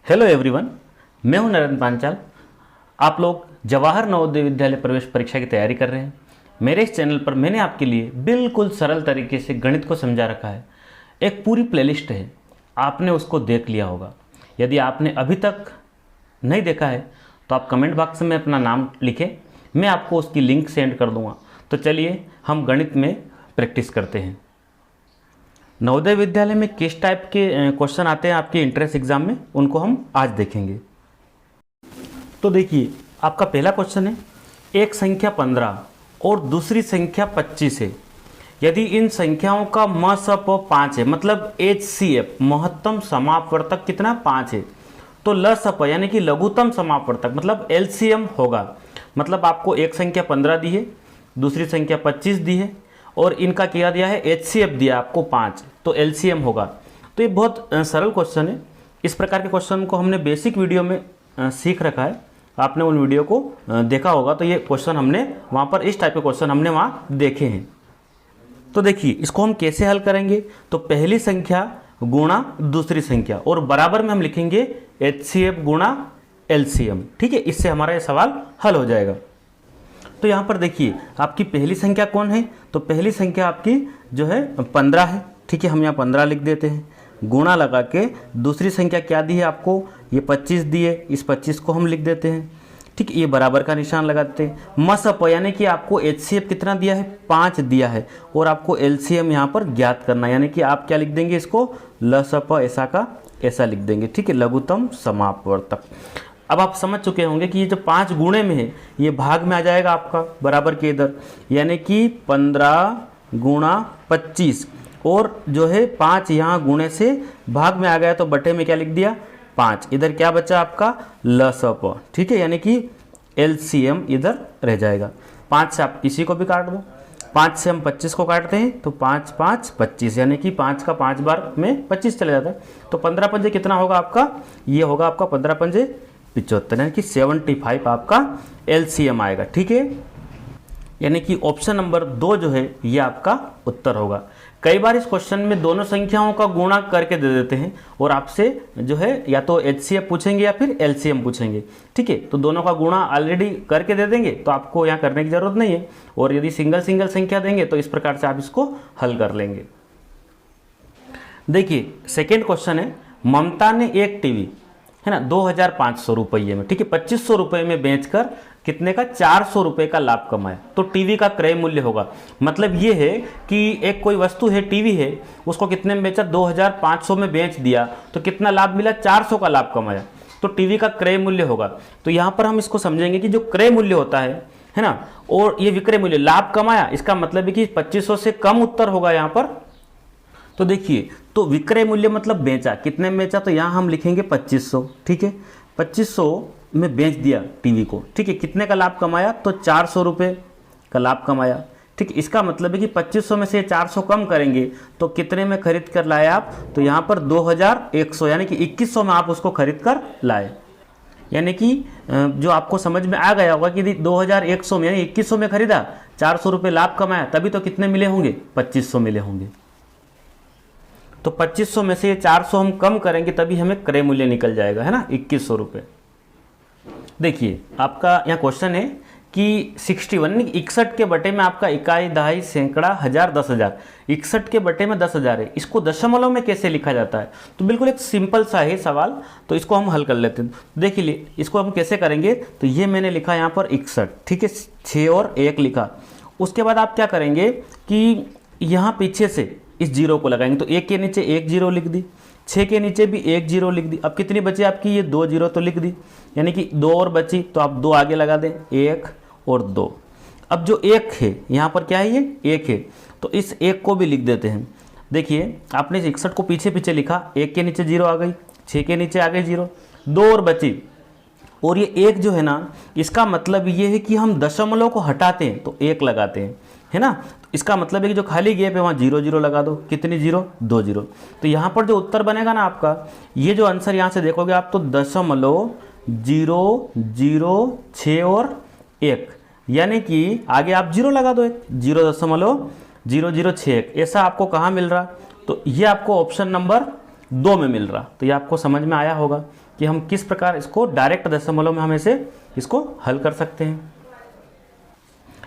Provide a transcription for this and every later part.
Hello everyone, मैं हूं नरेंद्र पांचाल। आप लोग जवाहर नवोदय विद्यालय प्रवेश परीक्षा की तैयारी कर रहे हैं। मेरे इस चैनल पर मैंने आपके लिए बिल्कुल सरल तरीके से गणित को समझा रखा है। एक पूरी प्लेलिस्ट है, आपने उसको देख लिया होगा। यदि आपने अभी तक नहीं देखा है तो आप कमेंट बॉक्स में अपना नाम लिखें, मैं आपको उसकी लिंक सेंड कर दूंगा। तो चलिए हम गणित में प्रैक्टिस करते हैं। नवोदय विद्यालय में किस टाइप के क्वेश्चन आते हैं आपके इंट्रेंस एग्जाम में, उनको हम आज देखेंगे। तो देखिए, आपका पहला क्वेश्चन है, एक संख्या 15 और दूसरी संख्या 25 है। यदि इन संख्याओं का मसप 5 है, मतलब HCF महत्तम समापवर्तक कितना 5 है, तो लसप यानी कि लघुत्तम समापवर्तक मतलब LCM होगा। मतलब आपको एक संख्या 15 दी है, दूसरी संख्या 25 दी है और इनका क्या दिया है, HCF दिया आपको 5, तो LCM होगा। तो ये बहुत सरल क्वेश्चन है। इस प्रकार के क्वेश्चन को हमने बेसिक वीडियो में सीख रखा है, आपने उन वीडियो को देखा होगा। तो ये क्वेश्चन हमने वहाँ पर, इस टाइप के क्वेश्चन हमने वहाँ देखे हैं। तो देखिए, इसको हम कैसे हल करेंगे। तो पहली संख्या गुणा दूसरी संख्या और बराबर में हम लिखेंगे HCF गुणा LCM। ठीक है, इससे हमारा ये सवाल हल हो जाएगा। तो यहाँ पर देखिए, आपकी पहली संख्या कौन है, तो पहली संख्या आपकी जो है 15 है। ठीक है, हम यहाँ 15 लिख देते हैं। गुणा लगा के दूसरी संख्या क्या दी है आपको, ये 25 दी है, इस 25 को हम लिख देते हैं। ठीक है, ये बराबर का निशान लगाते हैं। मसप यानी कि आपको HCF कितना दिया है, 5 दिया है और आपको LCM यहाँ पर ज्ञात करना, यानी कि आप क्या लिख देंगे, इसको लसप ऐसा का ऐसा लिख देंगे। ठीक है, लघुत्तम समापवर्तक। अब आप समझ चुके होंगे कि ये जो 5 गुणे में है, ये भाग में आ जाएगा आपका बराबर के इधर, यानी कि 15 गुणा 25 और जो है 5 यहाँ गुणे से भाग में आ गया, तो बटे में क्या लिख दिया 5। इधर क्या बचा आपका लसप। ठीक है, यानी कि LCM इधर रह जाएगा। 5 से आप किसी को भी काट दो, 5 से हम 25 को काटते हैं तो 5 5 25, यानी कि 5 का 5 बार में 25 चले जाता है। तो 15 पंजे कितना होगा आपका, ये होगा आपका 15 पंजे 75, यानी कि 75 आपका LCM आएगा। ठीक है, यानी कि ऑप्शन नंबर 2 जो है ये आपका उत्तर होगा। कई बार इस क्वेश्चन में दोनों संख्याओं का गुणा करके दे देते हैं और आपसे जो है या तो HCF पूछेंगे या फिर LCM पूछेंगे। ठीक है, तो दोनों का गुणा ऑलरेडी करके दे देंगे, तो आपको यहाँ करने की जरूरत नहीं है। और यदि सिंगल सिंगल संख्या देंगे तो इस प्रकार से आप इसको हल कर लेंगे। देखिए, सेकेंड क्वेश्चन है, ममता ने एक टीवी है ना 2500 रुपये में, ठीक है, 2500 रुपये में बेचकर कितने का 400 रुपये का लाभ कमाया। तो टीवी का क्रय मूल्य होगा, मतलब ये है कि एक कोई वस्तु है, टीवी है, उसको कितने में बेचा, 2500 में बेच दिया, तो कितना लाभ मिला, 400 का लाभ कमाया। तो टीवी का क्रय मूल्य होगा। तो यहाँ पर हम इसको समझेंगे कि जो क्रय मूल्य होता है ना, और ये विक्रय मूल्य, लाभ कमाया, इसका मतलब है कि 2500 से कम उत्तर होगा यहाँ पर। तो देखिए, तो विक्रय मूल्य मतलब बेचा, कितने में बेचा, तो यहाँ हम लिखेंगे 2500। ठीक है, 2500 में बेच दिया टीवी को। ठीक है, कितने का लाभ कमाया, तो 400 रुपये का लाभ कमाया। ठीक है, इसका मतलब है कि 2500 में से 400 कम करेंगे तो कितने में खरीद कर लाए आप, तो यहाँ पर 2100, यानी कि 2100 में आप उसको खरीद कर लाए। यानी कि जो आपको समझ में आ गया होगा कि 2100 में, यानी 2100 में खरीदा, 400 रुपये लाभ कमाया, तभी तो कितने मिले होंगे, 2500 मिले होंगे। तो 2500 में से ये 400 हम कम करेंगे तभी हमें क्रय मूल्य निकल जाएगा, है ना, 2100 रुपये। देखिए, आपका यहाँ क्वेश्चन है कि 61 के बटे में आपका इकाई, दहाई, सैकड़ा, हजार, 10,000, 61 के बटे में 10,000 है, इसको दशमलव में कैसे लिखा जाता है। तो बिल्कुल एक सिंपल सा है सवाल, तो इसको हम हल कर लेते हैं। देखिए, इसको हम कैसे करेंगे, तो ये मैंने लिखा यहाँ पर 61, ठीक है, 6 और 1 लिखा। उसके बाद आप क्या करेंगे कि यहाँ पीछे से इस जीरो को लगाएंगे, तो 1 के नीचे 1 जीरो लिख दी, 6 के नीचे भी 1 जीरो लिख दी। अब कितनी बची आपकी, ये 2 जीरो तो लिख दी, यानी कि 2 और बची, तो आप 2 आगे लगा दें, 1 और 2। अब जो 1 है यहाँ पर क्या है, ये 1 है, तो इस 1 को भी लिख देते हैं। देखिए, आपने 61 को पीछे पीछे लिखा, 1 के नीचे 0 आ गई, 6 के नीचे आ गई 0, 2 और बची, और ये 1 जो है ना, इसका मतलब ये है कि हम दशमलव को हटाते हैं तो 1 लगाते हैं, है ना। तो इसका मतलब है कि जो खाली गैप है वहाँ 0 0 लगा दो, कितनी 0, 2 0। तो यहाँ पर जो उत्तर बनेगा ना आपका, ये जो आंसर यहाँ से देखोगे आप, तो 0.006 और 1, यानी कि आगे आप 0 लगा दो, 0.0061, ऐसा आपको कहाँ मिल रहा, तो ये आपको ऑप्शन नंबर 2 में मिल रहा। तो ये आपको समझ में आया होगा। कि हम किस प्रकार इसको डायरेक्ट दशमलव में हम ऐसे इसको हल कर सकते हैं।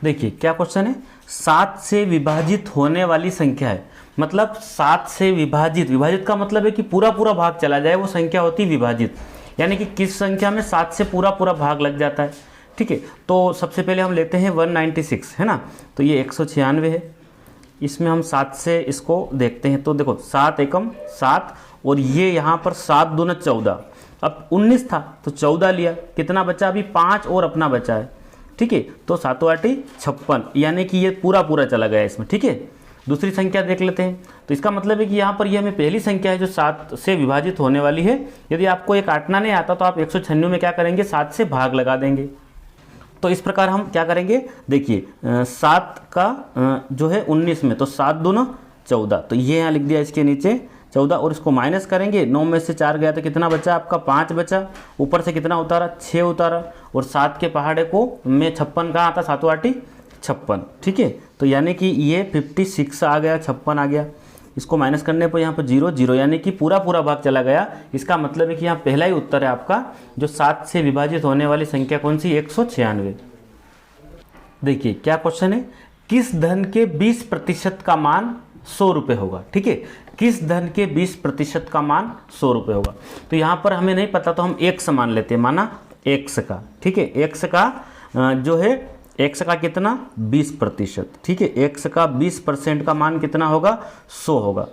देखिए क्या क्वेश्चन है, 7 से विभाजित होने वाली संख्या है, मतलब 7 से विभाजित, विभाजित का मतलब है कि पूरा पूरा भाग चला जाए, वो संख्या होती है विभाजित, यानी कि किस संख्या में 7 से पूरा पूरा भाग लग जाता है। ठीक है, तो सबसे पहले हम लेते हैं 196 है ना, तो ये 196 है, इसमें हम 7 से इसको देखते हैं, तो देखो 7 एकम 7 और ये यहाँ पर 7 दूना 14, अब 19 था तो 14 लिया, कितना बचा अभी 5 और अपना बचा है। ठीक है, तो 7 8 56, यानी कि ये पूरा पूरा चला गया इसमें। ठीक है, दूसरी संख्या देख लेते हैं, तो इसका मतलब है कि यहाँ पर ये हमें पहली संख्या है जो 7 से विभाजित होने वाली है। यदि आपको ये काटना नहीं आता तो आप 196 में क्या करेंगे, 7 से भाग लगा देंगे। तो इस प्रकार हम क्या करेंगे, देखिए 7 का जो है 19 में, तो 7 दूना 14, तो ये यहाँ लिख दिया इसके नीचे 14, और इसको माइनस करेंगे, 9 में से 4 गया तो कितना बचा आपका 5 बचा, ऊपर से कितना उतारा 6 उतारा, और 7 के पहाड़े को में 56 कहाँ आता, 7 8 56। ठीक है, तो यानी कि ये 56 आ गया, 56 आ गया, इसको माइनस करने पर यहाँ पर 0 0, यानी कि पूरा पूरा भाग चला गया। इसका मतलब है कि यहाँ पहला ही उत्तर है आपका, जो 7 से विभाजित होने वाली संख्या कौन सी, 196। देखिए क्या क्वेश्चन है, किस धन के 20% का मान 100 रुपये होगा। ठीक है, किस धन के 20% का मान 100 रुपये होगा, तो यहाँ पर हमें नहीं पता तो हम x मान लेते हैं, माना x का। ठीक है, x का जो है x का कितना 20%। ठीक है, x का 20% का मान कितना होगा, 100 होगा,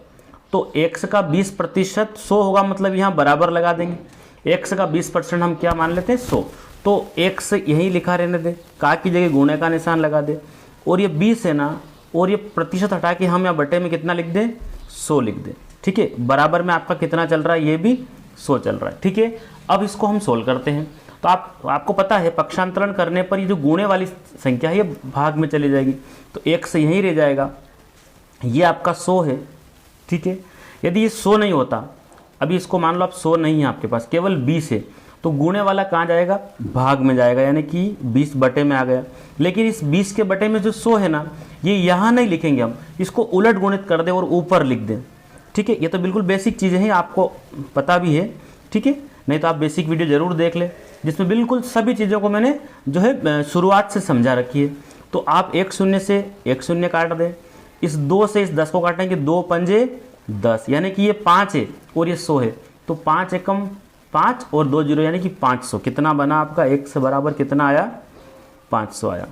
तो x का 20% 100 होगा, मतलब यहाँ बराबर लगा देंगे। x का 20% हम क्या मान लेते हैं, 100, तो x यहीं लिखा रहने दे, का की जगह गुणे का निशान लगा दे, और ये 20 है ना, और ये प्रतिशत हटा के हम यहाँ बटे में कितना लिख दें, 100 लिख दें। ठीक है, बराबर में आपका कितना चल रहा है, ये भी 100 चल रहा है। ठीक है, अब इसको हम सोल्व करते हैं, तो आपको पता है पक्षांतरण करने पर ये जो गुणे वाली संख्या है ये भाग में चली जाएगी, तो x यहीं रह जाएगा, ये आपका 100 है। ठीक है, यदि ये 100 नहीं होता, अभी इसको मान लो आप 100 नहीं है आपके पास, केवल 20 है, तो गुणे वाला कहाँ जाएगा, भाग में जाएगा, यानी कि 20 बटे में आ गया। लेकिन इस 20 के बटे में जो 100 है ना, ये यहाँ नहीं लिखेंगे हम, इसको उलट गुणित कर दें और ऊपर लिख दें। ठीक है, ये तो बिल्कुल बेसिक चीज़ें हैं, आपको पता भी है। ठीक है, नहीं तो आप बेसिक वीडियो ज़रूर देख लें, जिसमें बिल्कुल सभी चीज़ों को मैंने जो है शुरुआत से समझा रखी है। तो आप 1 0 से 1 0 काट दें, इस 2 से इस 10 को काटेंगे, 2 पंजे 10, यानी कि ये 5 है और ये 100 है, तो 5 एकम 5 और 2 0, यानी कि 500। कितना बना आपका, 1 से बराबर कितना आया, 500 आया,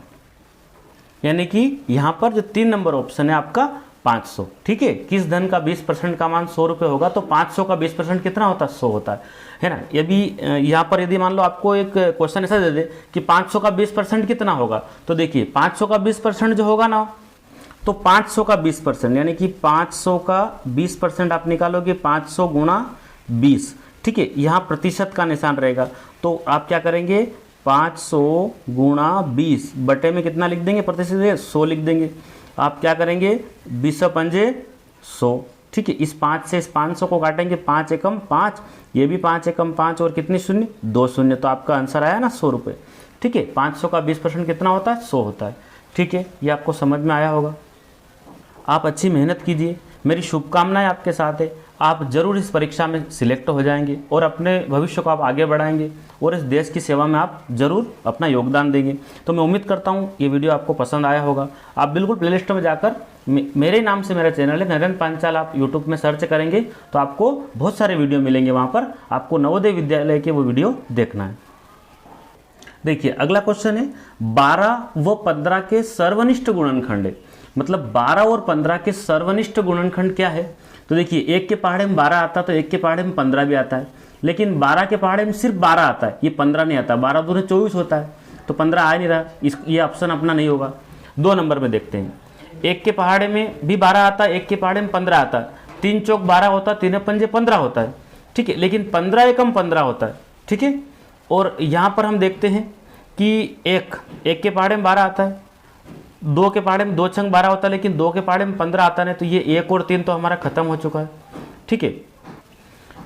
यानी कि यहाँ पर जो 3 नंबर ऑप्शन है आपका 500। ठीक है, किस धन का 20% का मान 100 रुपये होगा, तो 500 का 20% कितना होता है, 100 होता है ना। यदि यहाँ पर यदि मान लो आपको एक क्वेश्चन ऐसा दे दे कि 500 का 20% कितना होगा, तो देखिए 500 का 20% जो होगा ना, तो 500 का 20% यानी कि 500 का 20% आप निकालोगे, 500 गुणा 20। ठीक है, यहाँ प्रतिशत का निशान रहेगा, तो आप क्या करेंगे, 500 गुणा 20 बटे में कितना लिख देंगे, प्रतिशत 100 लिख देंगे। आप क्या करेंगे, 20 पंजे 100। ठीक है, इस 5 से इस 500 को काटेंगे, 5 एकम 5, ये भी 5 एकम 5, और कितनी शून्य, 2 शून्य, तो आपका आंसर आया ना 100 रुपये। ठीक है, 500 का 20% कितना होता है, 100 होता है। ठीक है, ये आपको समझ में आया होगा। आप अच्छी मेहनत कीजिए, मेरी शुभकामनाएं आपके साथ है, आप जरूर इस परीक्षा में सिलेक्ट हो जाएंगे और अपने भविष्य को आप आगे बढ़ाएंगे और इस देश की सेवा में आप जरूर अपना योगदान देंगे। तो मैं उम्मीद करता हूँ ये वीडियो आपको पसंद आया होगा। आप बिल्कुल प्लेलिस्ट में जाकर मेरे नाम से मेरा चैनल है नरेंद्र पांचाल, आप यूट्यूब में सर्च करेंगे तो आपको बहुत सारे वीडियो मिलेंगे, वहाँ पर आपको नवोदय विद्यालय के वो वीडियो देखना है। देखिए अगला क्वेश्चन है, 12 व 15 के सर्वनिष्ठ गुणनखंड है, मतलब 12 और 15 के सर्वनिष्ठ गुणनखंड क्या है। तो देखिए एक के पहाड़े में 12 आता है तो एक के पहाड़े में 15 भी आता है, लेकिन 12 के पहाड़े में सिर्फ 12 आता है, ये 15 नहीं आता। 12 दूने 24 होता है, तो 15 आ नहीं रहा, ये ऑप्शन अपना नहीं होगा। 2 नंबर में देखते हैं, एक के पहाड़े में भी 12 आता है, एक के पहाड़े में 15 आता है, 3 चौक 12 होता है, 3 पंजे 15 होता है। ठीक है, लेकिन 15 एकम 15 होता है। ठीक है, और यहाँ पर हम देखते हैं कि एक के पहाड़े में 12 आता है, 2 के पहाड़े में 2 छंग 12 होता है, लेकिन 2 के पहाड़े में 15 आता है, तो ये 1 और 3 तो हमारा खत्म हो चुका है। ठीक है,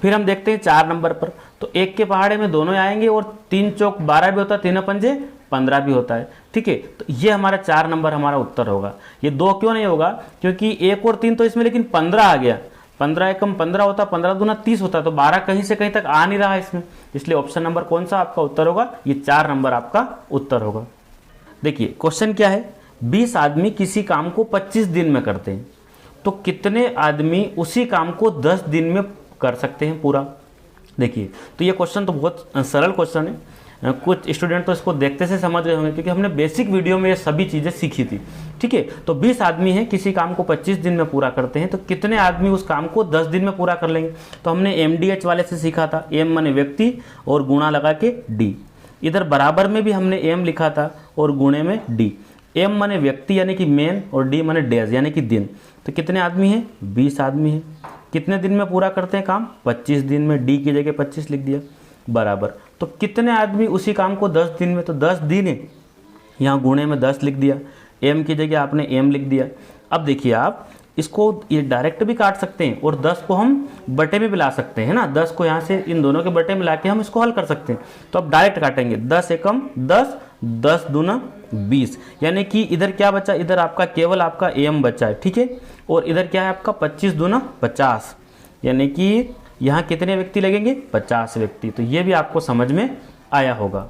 फिर हम देखते हैं 4 नंबर पर, तो 1 के पहाड़े में दोनों आएंगे और 3 चौक 12 भी होता है, 3 पंजे 15 भी होता है। ठीक है, तो ये हमारा 4 नंबर हमारा उत्तर होगा। ये 2 क्यों नहीं होगा, क्योंकि 1 और 3 तो इसमें, लेकिन 15 आ गया, 15 एकम 15 होता, 15 दूना 30 होता, तो 12 कहीं से कहीं तक आ नहीं रहा है इसमें, इसलिए ऑप्शन नंबर कौन सा आपका उत्तर होगा, ये 4 नंबर आपका उत्तर होगा। देखिए क्वेश्चन क्या है, 20 आदमी किसी काम को 25 दिन में करते हैं, तो कितने आदमी उसी काम को 10 दिन में कर सकते हैं पूरा। देखिए तो ये क्वेश्चन तो बहुत सरल क्वेश्चन है, कुछ स्टूडेंट तो इसको देखते से समझ गए होंगे क्योंकि हमने बेसिक वीडियो में ये सभी चीज़ें सीखी थी। ठीक है, तो 20 आदमी हैं, किसी काम को 25 दिन में पूरा करते हैं, तो कितने आदमी उस काम को 10 दिन में पूरा कर लेंगे। तो हमने MDH वाले से सीखा था, एम माने व्यक्ति और गुणा लगा के डी। इधर बराबर में भी हमने एम लिखा था और गुणे में डी। एम माने व्यक्ति यानी कि मेन और डी माने डेज यानी कि दिन। तो कितने आदमी हैं, 20 आदमी हैं, कितने दिन में पूरा करते हैं काम, 25 दिन में। डी की जगह 25 लिख दिया बराबर। तो कितने आदमी उसी काम को 10 दिन में, तो 10 दिन है, यहाँ गुणे में 10 लिख दिया, एम की जगह आपने एम लिख दिया। अब देखिए आप इसको ये डायरेक्ट भी काट सकते हैं और 10 को हम बटे में भी ला सकते हैं ना, 10 को यहाँ से इन दोनों के बटे में लाके हम इसको हल कर सकते हैं। तो अब डायरेक्ट काटेंगे, 10 एकम 10, 10 दूना 20, यानी कि इधर क्या बचा, इधर आपका केवल आपका एम बचा है। ठीक है, और इधर क्या है आपका 25 दूना 50, यानी कि यहाँ कितने व्यक्ति लगेंगे, 50 व्यक्ति। तो ये भी आपको समझ में आया होगा।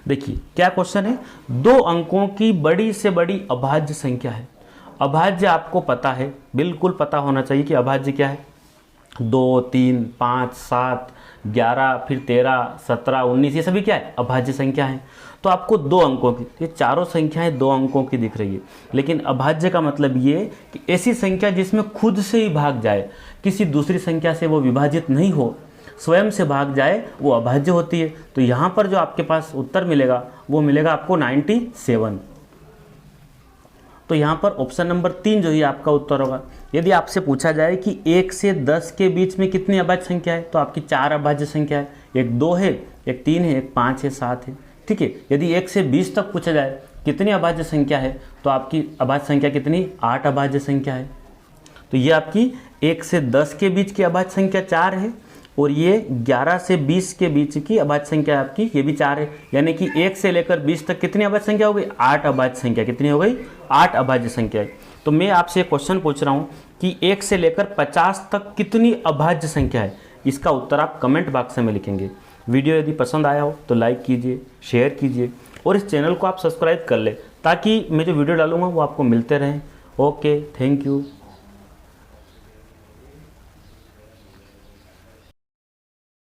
देखिए क्या क्वेश्चन है, 2 अंकों की बड़ी से बड़ी अभाज्य संख्या है। अभाज्य आपको पता है, बिल्कुल पता होना चाहिए कि अभाज्य क्या है। 2, 3, 5, 7, 11, फिर 13, 17, 19, ये सभी क्या है, अभाज्य संख्या है। तो आपको 2 अंकों की, ये चारों संख्याएं 2 अंकों की दिख रही है, लेकिन अभाज्य का मतलब ये कि ऐसी संख्या जिसमें खुद से ही भाग जाए, किसी दूसरी संख्या से वो विभाजित नहीं हो, स्वयं से भाग जाए, वो अभाज्य होती है। तो यहाँ पर जो आपके पास उत्तर मिलेगा वो मिलेगा आपको 97। तो यहाँ पर ऑप्शन नंबर 3 जो है आपका उत्तर होगा। यदि आपसे पूछा जाए कि 1 से 10 के बीच में कितनी अभाज्य संख्या है, तो आपकी 4 अभाज्य संख्या है, एक 2 है, एक 3 है, एक 5 है, 7 है। ठीक है, यदि 1 से 20 तक पूछा जाए कितनी अभाज्य संख्या है, तो आपकी अभाज्य संख्या कितनी, 8 अभाज्य संख्या है। तो ये आपकी 1 से 10 के बीच की अभाज्य संख्या 4 है, और ये 11 से 20 के बीच की अभाज्य संख्या आपकी ये भी 4 है, यानी कि 1 से लेकर 20 तक कितनी अभाज्य संख्या हो गई, 8 अभाज्य संख्या। कितनी हो गई, 8 अभाज्य संख्या है। तो मैं आपसे क्वेश्चन पूछ रहा हूँ कि 1 से लेकर 50 तक कितनी अभाज्य संख्या है, इसका उत्तर आप कमेंट बॉक्स में लिखेंगे। वीडियो यदि पसंद आया हो तो लाइक कीजिए, शेयर कीजिए और इस चैनल को आप सब्सक्राइब कर ले, ताकि मैं जो वीडियो डालूंगा वो आपको मिलते रहें। Okay, thank you.